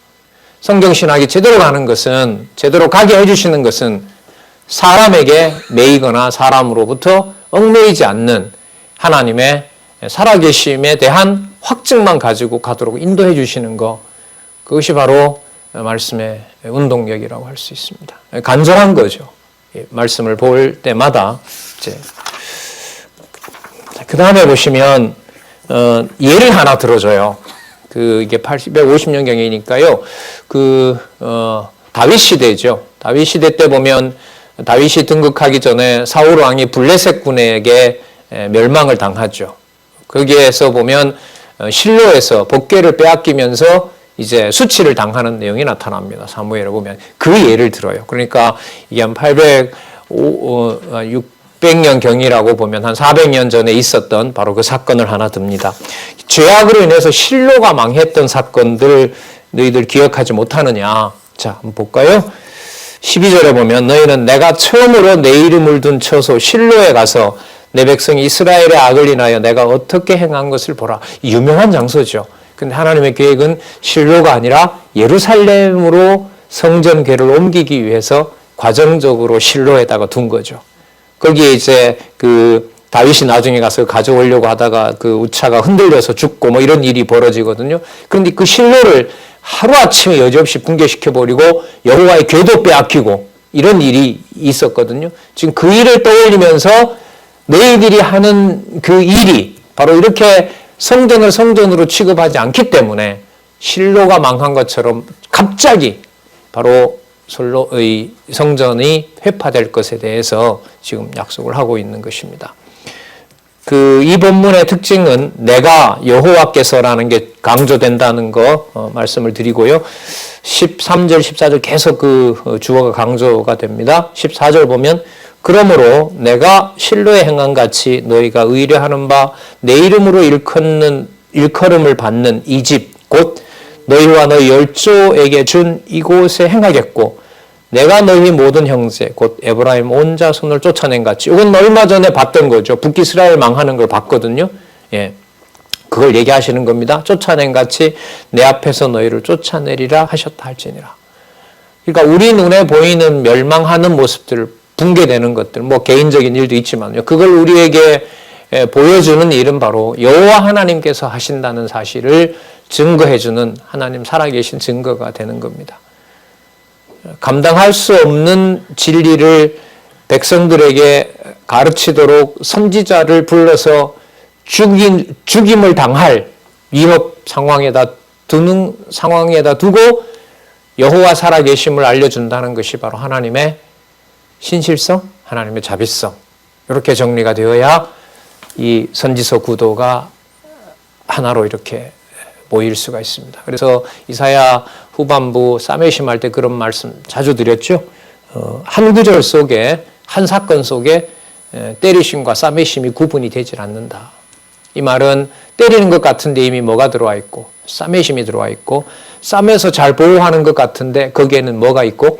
성경신학이 제대로 가는 것은, 제대로 가게 해주시는 것은 사람에게 매이거나 사람으로부터 얽매이지 않는 하나님의 살아계심에 대한 확증만 가지고 가도록 인도해 주시는 것, 그것이 바로 말씀의 운동력이라고 할 수 있습니다. 간절한 거죠. 말씀을 볼 때마다. 그 다음에 보시면 예를 하나 들어줘요. 이게 850년경이니까요. 다윗 시대죠. 다윗 시대 때 보면 다윗이 등극하기 전에 사울 왕이 블레셋 군에게 멸망을 당하죠. 거기에서 보면 실로에서 법궤를 빼앗기면서 이제 수치를 당하는 내용이 나타납니다. 사무엘을 보면 그 예를 들어요. 그러니까 이게 한 600년 경이라고 보면 한 400년 전에 있었던 바로 그 사건을 하나 듭니다. 죄악으로 인해서 실로가 망했던 사건들 너희들 기억하지 못하느냐? 자, 한번 볼까요? 12절에 보면 너희는 내가 처음으로 내 이름을 둔 처소 실로에 가서 내 백성 이스라엘의 악을 인하여 내가 어떻게 행한 것을 보라. 유명한 장소죠. 근데 하나님의 계획은 실로가 아니라 예루살렘으로 성전궤를 옮기기 위해서 과정적으로 실로에다가 둔 거죠. 거기에 이제 다윗이 나중에 가서 가져오려고 하다가 그 우차가 흔들려서 죽고 뭐 이런 일이 벌어지거든요. 그런데 그 실로를 하루아침에 여지없이 붕괴시켜버리고 여호와의 궤도 빼앗기고 이런 일이 있었거든요. 지금 그 일을 떠올리면서 너희들이 하는 그 일이 바로 이렇게 성전을 성전으로 취급하지 않기 때문에 실로가 망한 것처럼 갑자기 바로 솔로의 성전이 회파될 것에 대해서 지금 약속을 하고 있는 것입니다. 이 본문의 특징은 내가 여호와께서라는 게 강조된다는 거 말씀을 드리고요. 13절, 14절 계속 그 주어가 강조가 됩니다. 14절 보면 그러므로 내가 실로에 행한 같이 너희가 의뢰하는 바 내 이름으로 일컬음을 받는 이 집 곧 너희와 너희 열조에게 준 이곳에 행하겠고 내가 너희 모든 형제 곧 에브라임 온 자손을 쫓아낸 같이. 이건 얼마 전에 봤던 거죠. 북이스라엘 망하는 걸 봤거든요. 예, 그걸 얘기하시는 겁니다. 쫓아낸 같이 내 앞에서 너희를 쫓아내리라 하셨다 할지니라. 그러니까 우리 눈에 보이는 멸망하는 모습들, 붕괴되는 것들, 뭐 개인적인 일도 있지만요. 그걸 우리에게 보여주는 일은 바로 여호와 하나님께서 하신다는 사실을 증거해주는 하나님 살아계신 증거가 되는 겁니다. 감당할 수 없는 진리를 백성들에게 가르치도록 선지자를 불러서 죽임을 당할 위협 상황에다 두고 여호와 살아계심을 알려준다는 것이 바로 하나님의 신실성, 하나님의 자비성. 이렇게 정리가 되어야 이 선지서 구도가 하나로 이렇게 모일 수가 있습니다. 그래서 이사야 후반부 싸매심할 때 그런 말씀 자주 드렸죠. 한 구절 속에, 한 사건 속에 때리심과 싸매심이 구분이 되질 않는다. 이 말은 때리는 것 같은데 이미 뭐가 들어와 있고 싸매심이 들어와 있고, 싸매서 잘 보호하는 것 같은데 거기에는 뭐가 있고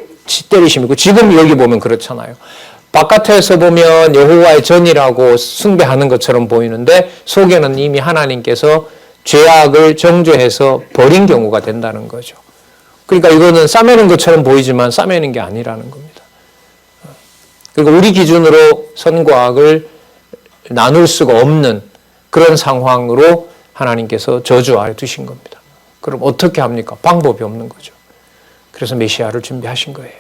때리심이 있고, 지금 여기 보면 그렇잖아요. 바깥에서 보면 여호와의 전이라고 숭배하는 것처럼 보이는데 속에는 이미 하나님께서 죄악을 정죄해서 버린 경우가 된다는 거죠. 그러니까 이거는 싸매는 것처럼 보이지만 싸매는 게 아니라는 겁니다. 그러니까 우리 기준으로 선과 악을 나눌 수가 없는 그런 상황으로 하나님께서 저주 아래 두신 겁니다. 그럼 어떻게 합니까? 방법이 없는 거죠. 그래서 메시아를 준비하신 거예요.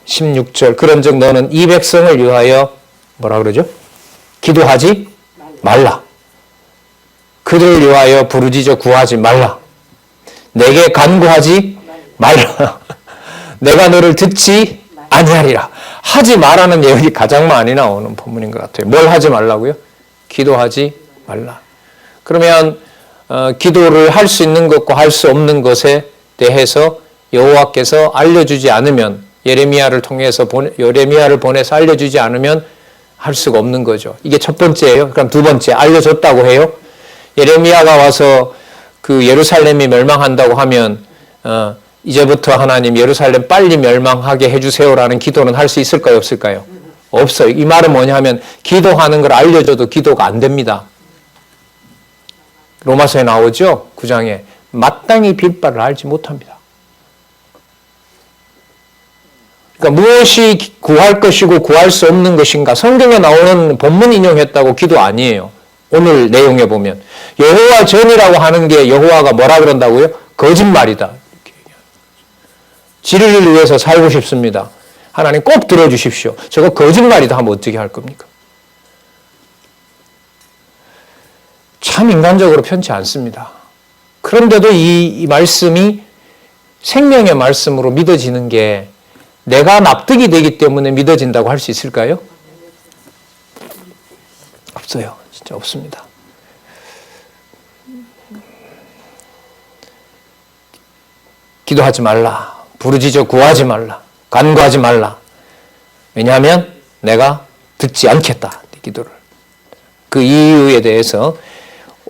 16절 그런즉 너는 이 백성을 위하여 뭐라 그러죠? 기도하지 말라. 그들을 위하여 부르짖어 구하지 말라. 내게 간구하지 말라. 내가 너를 듣지 아니하리라. 하지 말라는 예언이 가장 많이 나오는 본문인 것 같아요. 뭘 하지 말라고요? 기도하지 말라. 그러면 기도를 할 수 있는 것과 할 수 없는 것의 대해서 여호와께서 알려주지 않으면 예레미야를 보내서 알려주지 않으면 할 수가 없는 거죠. 이게 첫 번째예요. 그럼 두 번째, 알려줬다고 해요. 예레미야가 와서 그 예루살렘이 멸망한다고 하면 이제부터 하나님 예루살렘 빨리 멸망하게 해주세요라는 기도는 할 수 있을까요? 없을까요? 없어요. 이 말은 뭐냐면 기도하는 걸 알려줘도 기도가 안 됩니다. 로마서에 나오죠? 9장에 마땅히 빌 바를 알지 못합니다. 그러니까 무엇이 구할 것이고 구할 수 없는 것인가? 성경에 나오는 본문 인용했다고 기도 아니에요. 오늘 내용에 보면 여호와 전이라고 하는 게 여호와가 뭐라 그런다고요? 거짓말이다. 진리를 위해서 살고 싶습니다. 하나님 꼭 들어주십시오. 저거 거짓말이다 하면 어떻게 할 겁니까? 참 인간적으로 편치 않습니다. 그런데도 이 말씀이 생명의 말씀으로 믿어지는 게 내가 납득이 되기 때문에 믿어진다고 할 수 있을까요? 없어요. 진짜 없습니다. 기도하지 말라. 부르짖어 구하지 말라. 간구하지 말라. 왜냐하면 내가 듣지 않겠다. 기도를. 그 이유에 대해서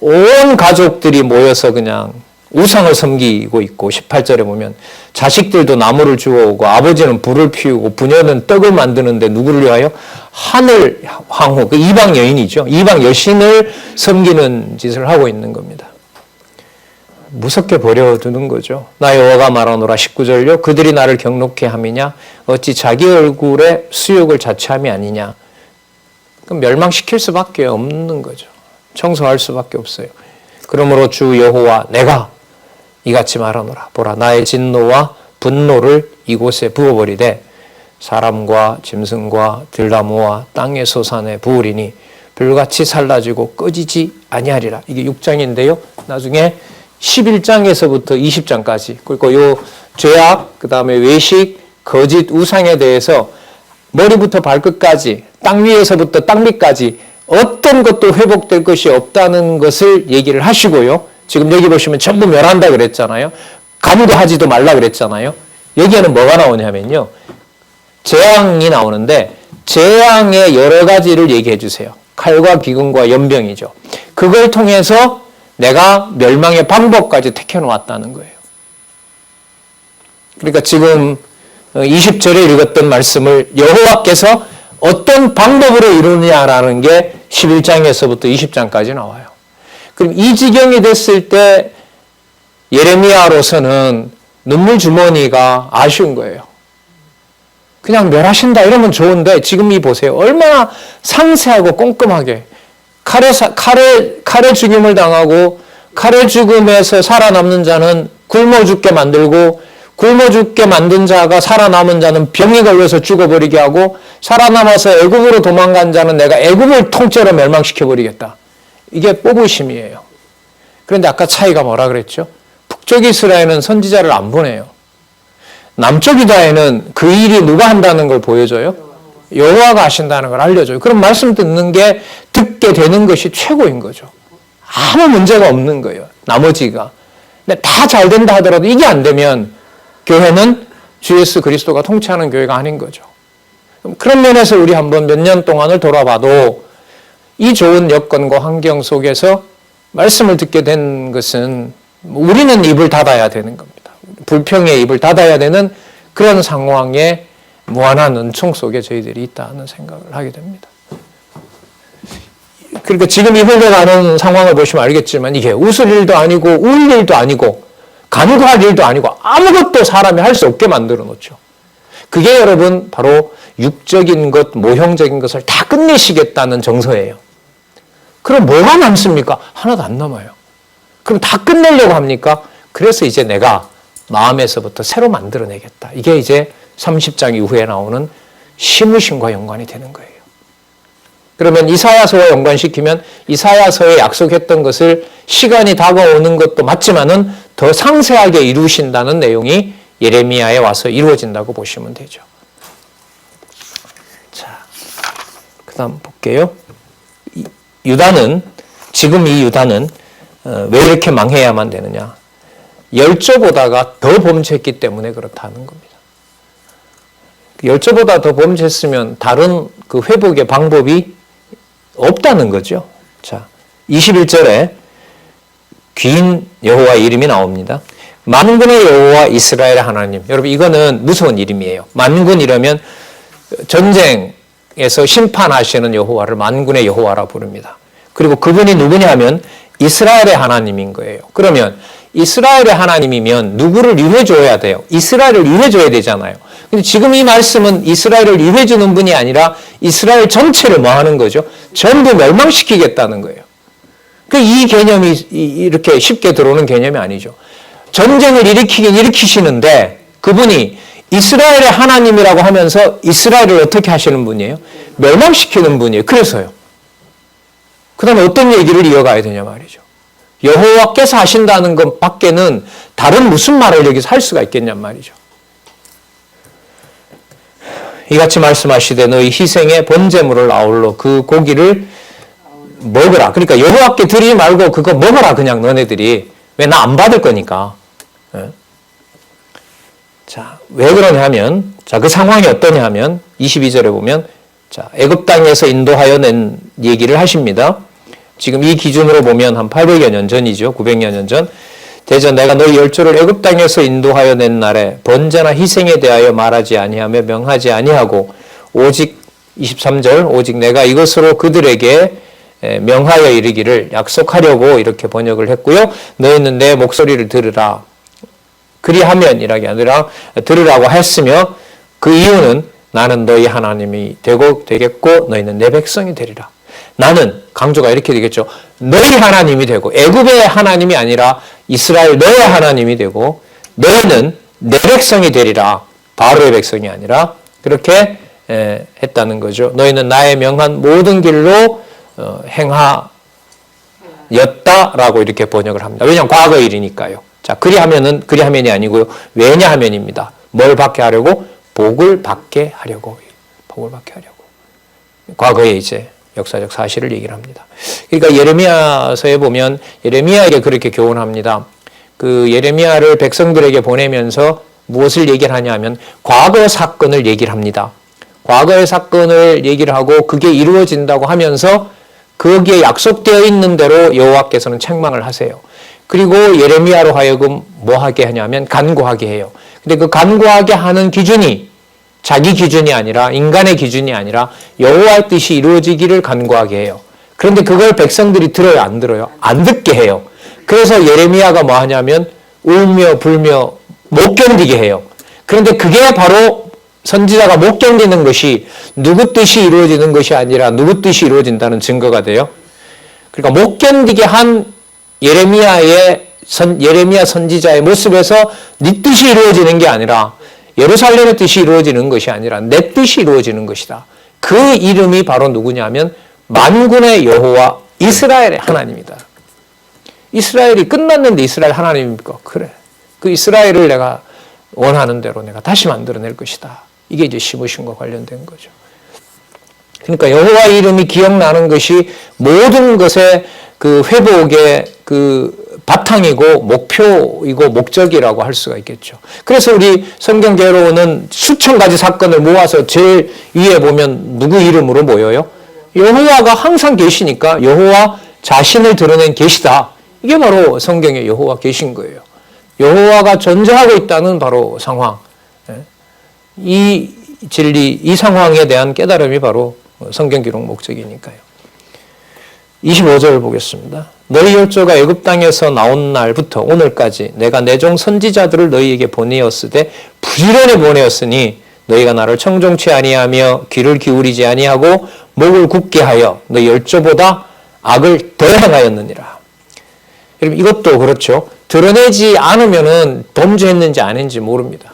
온 가족들이 모여서 그냥 우상을 섬기고 있고 18절에 보면 자식들도 나무를 주워오고 아버지는 불을 피우고 부녀는 떡을 만드는데 누구를 위하여? 하늘 황후, 그 이방 여인이죠. 이방 여신을 섬기는 짓을 하고 있는 겁니다. 무섭게 버려두는 거죠. 나 여호와가 말하노라 19절요. 그들이 나를 경록케 함이냐? 어찌 자기 얼굴에 수욕을 자처함이 아니냐? 그럼 멸망시킬 수밖에 없는 거죠. 청소할 수밖에 없어요. 그러므로 주 여호와 내가 이같이 말하노라. 보라 나의 진노와 분노를 이곳에 부어버리되 사람과 짐승과 들나무와 땅의 소산에 부으리니 불같이 살라지고 꺼지지 아니하리라. 이게 6장인데요. 나중에 11장에서부터 20장까지 그리고 요 죄악, 그 다음에 외식, 거짓, 우상에 대해서 머리부터 발끝까지 땅 위에서부터 땅 밑까지 어떤 것도 회복될 것이 없다는 것을 얘기를 하시고요. 지금 여기 보시면 전부 멸한다 그랬잖아요. 간구하지도 말라 그랬잖아요. 여기에는 뭐가 나오냐면요. 재앙이 나오는데 재앙의 여러 가지를 얘기해 주세요. 칼과 기근과 연병이죠. 그걸 통해서 내가 멸망의 방법까지 택해 놓았다는 거예요. 그러니까 지금 20절에 읽었던 말씀을 여호와께서 어떤 방법으로 이루느냐라는 게 11장에서부터 20장까지 나와요. 그럼 이 지경이 됐을 때 예레미야로서는 눈물 주머니가 아쉬운 거예요. 그냥 멸하신다 이러면 좋은데 지금 이 보세요. 얼마나 상세하고 꼼꼼하게 칼에 죽임을 당하고 칼에 죽음에서 살아남는 자는 굶어 죽게 만들고 굶어 죽게 만든 자가 살아남은 자는 병이 걸려서 죽어버리게 하고 살아남아서 애굽으로 도망간 자는 내가 애굽을 통째로 멸망시켜버리겠다. 이게 뽑으심이에요. 그런데 아까 차이가 뭐라 그랬죠? 북쪽 이스라엘은 선지자를 안 보내요. 남쪽 유다에는 그 일이 누가 한다는 걸 보여줘요? 여호와가 하신다는 걸 알려줘요. 그럼 말씀 듣는 게 듣게 되는 것이 최고인 거죠. 아무 문제가 없는 거예요. 나머지가. 근데 다 잘 된다 하더라도 이게 안 되면 교회는 주 예수 그리스도가 통치하는 교회가 아닌 거죠. 그런 면에서 우리 한번 몇 년 동안을 돌아봐도 이 좋은 여건과 환경 속에서 말씀을 듣게 된 것은 우리는 입을 닫아야 되는 겁니다. 불평의 입을 닫아야 되는 그런 상황에 무한한 은총 속에 저희들이 있다는 생각을 하게 됩니다. 그러니까 지금 이 흘러가는 상황을 보시면 알겠지만 이게 웃을 일도 아니고 울 일도 아니고 간구할 일도 아니고 아무것도 사람이 할 수 없게 만들어 놓죠. 그게 여러분 바로 육적인 것, 모형적인 것을 다 끝내시겠다는 정서예요. 그럼 뭐가 남습니까? 하나도 안 남아요. 그럼 다 끝내려고 합니까? 그래서 이제 내가 마음에서부터 새로 만들어내겠다. 이게 이제 30장 이후에 나오는 심으심과 연관이 되는 거예요. 그러면 이사야서와 연관시키면 이사야서에 약속했던 것을 시간이 다가오는 것도 맞지만은 더 상세하게 이루신다는 내용이 예레미야에 와서 이루어진다고 보시면 되죠. 자, 그 다음 볼게요. 유다는, 지금 이 유다는 왜 이렇게 망해야만 되느냐. 열조보다가 더 범죄했기 때문에 그렇다는 겁니다. 열조보다 더 범죄했으면 다른 그 회복의 방법이 없다는 거죠. 자, 21절에 귀인 여호와의 이름이 나옵니다. 만군의 여호와 이스라엘의 하나님. 여러분, 이거는 무서운 이름이에요. 만군 이러면 전쟁에서 심판하시는 여호와를 만군의 여호와라 부릅니다. 그리고 그분이 누구냐 하면 이스라엘의 하나님인 거예요. 그러면 이스라엘의 하나님이면 누구를 위해줘야 돼요? 이스라엘을 위해줘야 되잖아요. 근데 지금 이 말씀은 이스라엘을 위해주는 분이 아니라 이스라엘 전체를 뭐 하는 거죠? 전부 멸망시키겠다는 거예요. 이 개념이 이렇게 쉽게 들어오는 개념이 아니죠. 전쟁을 일으키긴 일으키시는데 그분이 이스라엘의 하나님이라고 하면서 이스라엘을 어떻게 하시는 분이에요? 멸망시키는 분이에요. 그래서요. 그 다음에 어떤 얘기를 이어가야 되냐 말이죠. 여호와께서 하신다는 것 밖에는 다른 무슨 말을 여기서 할 수가 있겠냔 말이죠. 이같이 말씀하시되 너희 희생의 번제물을 아울러 그 고기를 먹으라. 그러니까 여호와께 드리지 말고 그거 먹어라 그냥 너네들이. 왜? 나 안 받을 거니까. 자, 왜 그러냐 하면, 자, 그 상황이 어떠냐 하면 22절에 보면, 자, 애굽 땅에서 인도하여 낸 얘기를 하십니다. 지금 이 기준으로 보면 한 800여 년 전이죠. 900여 년 전. 대전 내가 너희 열조를 애굽 땅에서 인도하여 낸 날에 번제나 희생에 대하여 말하지 아니하며 명하지 아니하고 오직 23절 오직 내가 이것으로 그들에게 명하여 이르기를 약속하려고 이렇게 번역을 했고요. 너희는 내 목소리를 들으라. 그리하면 이라기 아니라 들으라고 했으며 그 이유는 나는 너희 하나님이 되겠고 너희는 내 백성이 되리라. 나는 강조가 이렇게 되겠죠. 너희 하나님이 되고 애굽의 하나님이 아니라 이스라엘 너의 하나님이 되고 너희는 내 백성이 되리라. 바로의 백성이 아니라 그렇게 했다는 거죠. 너희는 나의 명한 모든 길로 행하였다라고 이렇게 번역을 합니다. 왜냐하면 과거 일이니까요. 자, 그리하면이 아니고요. 왜냐하면입니다. 뭘 받게 하려고? 복을 받게 하려고. 복을 받게 하려고. 과거에 이제 역사적 사실을 얘기를 합니다. 그러니까 예레미야서에 보면 예레미야에게 그렇게 교훈합니다. 그 예레미야를 백성들에게 보내면서 무엇을 얘기를 하냐면 과거 사건을 얘기를 합니다. 과거의 사건을 얘기를 하고 그게 이루어진다고 하면서 거기에 약속되어 있는 대로 여호와께서는 책망을 하세요. 그리고 예레미야로 하여금 뭐 하게 하냐면 간구하게 해요. 근데 그 간구하게 하는 기준이 자기 기준이 아니라 인간의 기준이 아니라 여호와의 뜻이 이루어지기를 간구하게 해요. 그런데 그걸 백성들이 들어요, 안 들어요? 안 듣게 해요. 그래서 예레미야가 뭐 하냐면 울며 불며 못 견디게 해요. 그런데 그게 바로 선지자가 못 견디는 것이 누구 뜻이 이루어지는 것이 아니라 누구 뜻이 이루어진다는 증거가 돼요. 그러니까 못 견디게 한 예레미야 선지자의 모습에서 네 뜻이 이루어지는 게 아니라 예루살렘의 뜻이 이루어지는 것이 아니라 내 뜻이 이루어지는 것이다. 그 이름이 바로 누구냐면 만군의 여호와 이스라엘의 하나님이다. 이스라엘이 끝났는데 이스라엘 하나님입니까? 그래. 그 이스라엘을 내가 원하는 대로 내가 다시 만들어낼 것이다. 이게 이제 심으신과 관련된 거죠. 그러니까 여호와 이름이 기억나는 것이 모든 것의 그 회복의 그 바탕이고 목표이고 목적이라고 할 수가 있겠죠. 그래서 우리 성경계로는 수천 가지 사건을 모아서 제일 위에 보면 누구 이름으로 모여요? 여호와가 항상 계시니까 여호와 자신을 드러낸 계시다. 이게 바로 성경에 여호와 계신 거예요. 여호와가 존재하고 있다는 바로 상황. 이 진리, 이 상황에 대한 깨달음이 바로 성경 기록 목적이니까요. 25절 보겠습니다. 너희 열조가 애굽 땅에서 나온 날부터 오늘까지 내가 내 종 선지자들을 너희에게 보내었으되 부지런히 보내었으니 너희가 나를 청종치 아니하며 귀를 기울이지 아니하고 목을 굳게 하여 너희 열조보다 악을 더 행하였느니라. 여러분 이것도 그렇죠. 드러내지 않으면은 범죄했는지 안 했는지 모릅니다.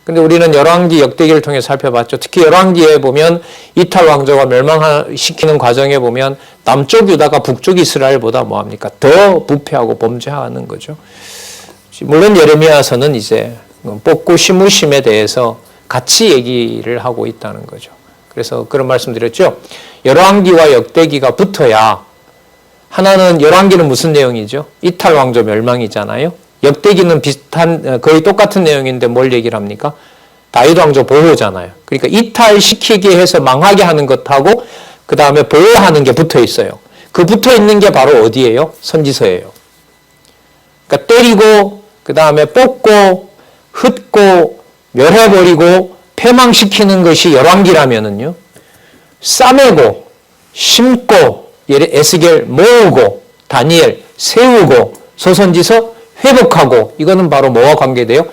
근데 우리는 열왕기 역대기를 통해 살펴봤죠. 특히 열왕기에 보면 이탈 왕조가 멸망시키는 과정에 보면 남쪽 유다가 북쪽 이스라엘보다 뭐합니까? 더 부패하고 범죄하는 거죠. 물론 예레미야서는 이제 뽑고 심으심에 대해서 같이 얘기를 하고 있다는 거죠. 그래서 그런 말씀드렸죠. 열왕기와 역대기가 붙어야 하나는 열왕기는 무슨 내용이죠? 이탈 왕조 멸망이잖아요. 역대기는 비슷한 거의 똑같은 내용인데 뭘 얘기를 합니까? 다윗 왕조 보호잖아요. 그러니까 이탈시키게 해서 망하게 하는 것하고 그 다음에 보호하는 게 붙어 있어요. 그 붙어 있는 게 바로 어디예요? 선지서예요. 그러니까 때리고 그 다음에 뽑고 흩고 멸해버리고 패망시키는 것이 열왕기라면은요, 싸매고 심고 에스겔 모으고 다니엘 세우고 소선지서 회복하고, 이거는 바로 뭐와 관계돼요?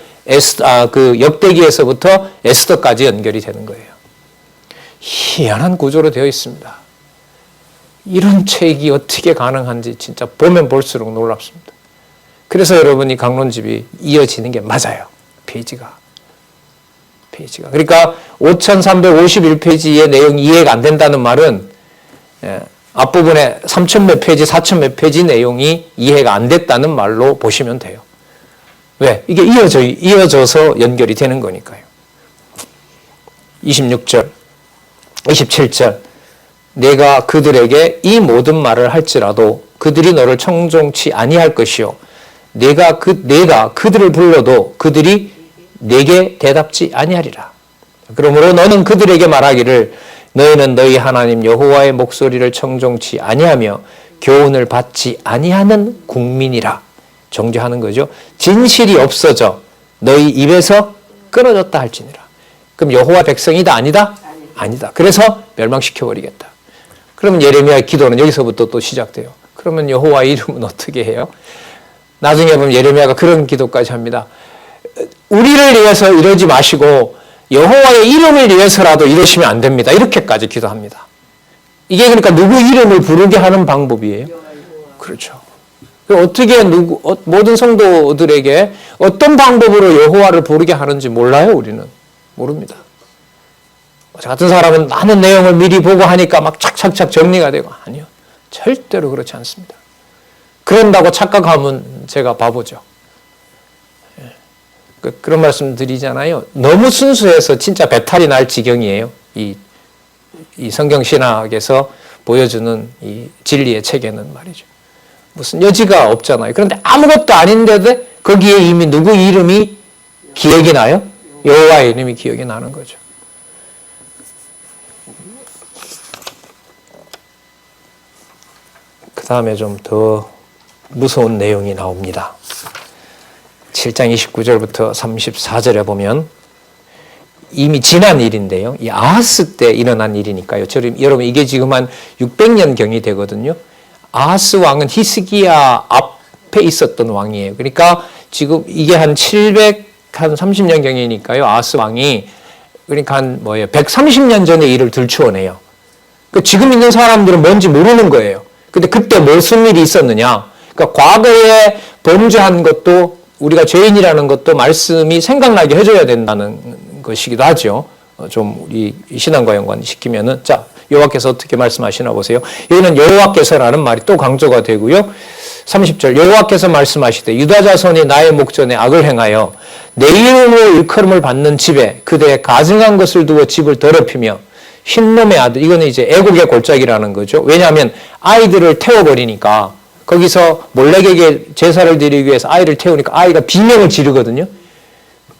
그 역대기에서부터 에스더까지 연결이 되는 거예요. 희한한 구조로 되어 있습니다. 이런 책이 어떻게 가능한지 진짜 보면 볼수록 놀랍습니다. 그래서 여러분이 강론집이 이어지는 게 맞아요. 페이지가. 그러니까 5351페이지의 내용이 이해가 안 된다는 말은 앞부분에 3000 몇 페이지, 4000 몇 페이지 내용이 이해가 안 됐다는 말로 보시면 돼요. 왜? 이게 이어져서 연결이 되는 거니까요. 26절, 27절. 내가 그들에게 이 모든 말을 할지라도 그들이 너를 청종치 아니할 것이요. 내가 그들을 불러도 그들이 내게 대답지 아니하리라. 그러므로 너는 그들에게 말하기를 너희는 너희 하나님 여호와의 목소리를 청종치 아니하며 교훈을 받지 아니하는 국민이라. 정죄하는 거죠. 진실이 없어져 너희 입에서 끊어졌다 할지니라. 그럼 여호와 백성이다 아니다? 아니다. 그래서 멸망시켜버리겠다. 그러면 예레미야의 기도는 여기서부터 또 시작돼요. 그러면 여호와의 이름은 어떻게 해요? 나중에 보면 예레미야가 그런 기도까지 합니다. 우리를 위해서 이러지 마시고 여호와의 이름을 위해서라도 이러시면 안 됩니다. 이렇게까지 기도합니다. 이게 그러니까 누구 이름을 부르게 하는 방법이에요? 그렇죠. 어떻게 모든 성도들에게 어떤 방법으로 여호와를 부르게 하는지 몰라요, 우리는. 모릅니다. 저 같은 사람은 많은 내용을 미리 보고 하니까 막 착착착 정리가 되고, 아니요. 절대로 그렇지 않습니다. 그런다고 착각하면 제가 바보죠. 그런 말씀 드리잖아요. 너무 순수해서 진짜 배탈이 날 지경이에요. 이 성경신학에서 보여주는 이 진리의 체계는 말이죠. 무슨 여지가 없잖아요. 그런데 아무것도 아닌데도 거기에 이미 누구 이름이 기억이 나요? 여호와의 이름이 기억이 나는 거죠. 그 다음에 좀 더 무서운 내용이 나옵니다. 7장 29절부터 34절에 보면 이미 지난 일인데요. 이 아하스 때 일어난 일이니까요. 여러분 이게 지금 한 600년경이 되거든요. 아하스 왕은 히스기야 앞에 있었던 왕이에요. 그러니까 지금 이게 한 730년경이니까요. 아하스 왕이 그러니까 한 130년 전의 일을 들추어내요. 지금 있는 사람들은 뭔지 모르는 거예요. 근데 그때 무슨 일이 있었느냐? 그러니까 과거에 범죄한 것도 우리가 죄인이라는 것도 말씀이 생각나게 해줘야 된다는 것이기도 하죠. 좀 우리 신앙과 연관시키면은, 자, 여호와께서 어떻게 말씀하시나 보세요. 여기는 여호와께서라는 말이 또 강조가 되고요. 30절, 여호와께서 말씀하시되 유다 자손이 나의 목전에 악을 행하여 내 이름으로 일컬음을 받는 집에 그대의 가증한 것을 두어 집을 더럽히며 흰놈의 아들, 이거는 이제 애국의 골짜기라는 거죠. 왜냐하면 아이들을 태워버리니까 거기서 몰렉에게 제사를 드리기 위해서 아이를 태우니까 아이가 비명을 지르거든요.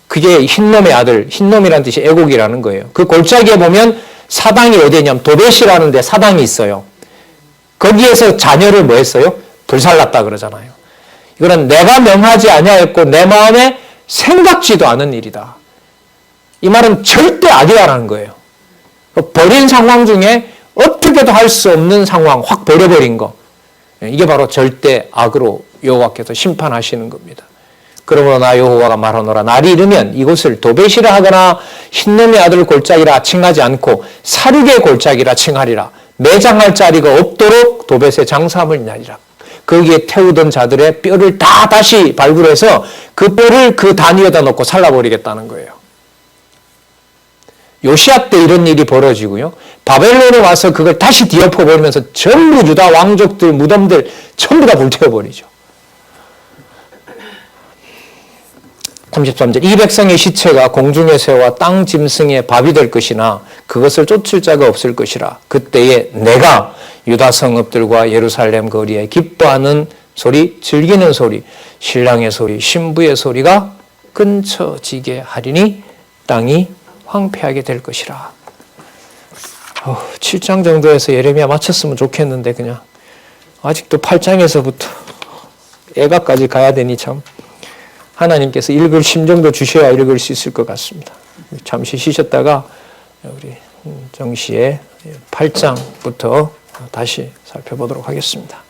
그게 흰놈의 아들, 흰놈이라는 뜻이 애국이라는 거예요. 그 골짜기에 보면 사당이 어디냐면 도벳이라는 데 사당이 있어요. 거기에서 자녀를 뭐 했어요? 불살랐다 그러잖아요. 이거는 내가 명하지 아니하였고 내 마음에 생각지도 않은 일이다. 이 말은 절대 아니다라는 거예요. 버린 상황 중에 어떻게도 할 수 없는 상황, 확 버려버린 거. 이게 바로 절대 악으로 여호와께서 심판하시는 겁니다. 그러므로 나 여호와가 말하노라. 날이 이르면 이곳을 도벳이라 하거나 흰놈의 아들 골짜기라 칭하지 않고 사륙의 골짜기라 칭하리라. 매장할 자리가 없도록 도벳에 장사함을 나리라. 거기에 태우던 자들의 뼈를 다 다시 발굴해서 그 뼈를 그 단위에다 넣고 살라버리겠다는 거예요. 요시야 때 이런 일이 벌어지고요. 바벨론에 와서 그걸 다시 뒤엎어버리면서 전부 유다 왕족들, 무덤들 전부 다 불태워버리죠. 33절, 이 백성의 시체가 공중의 새와 땅 짐승의 밥이 될 것이나 그것을 쫓을 자가 없을 것이라. 그때에 내가 유다 성읍들과 예루살렘 거리에 기뻐하는 소리, 즐기는 소리, 신랑의 소리, 신부의 소리가 끊쳐지게 하리니 땅이 황폐하게 될 것이라. 7장 정도에서 예레미야 마쳤으면 좋겠는데 그냥 아직도 8장에서부터 애가까지 가야 되니 참 하나님께서 읽을 심정도 주셔야 읽을 수 있을 것 같습니다. 잠시 쉬셨다가 우리 정시의 8장부터 다시 살펴보도록 하겠습니다.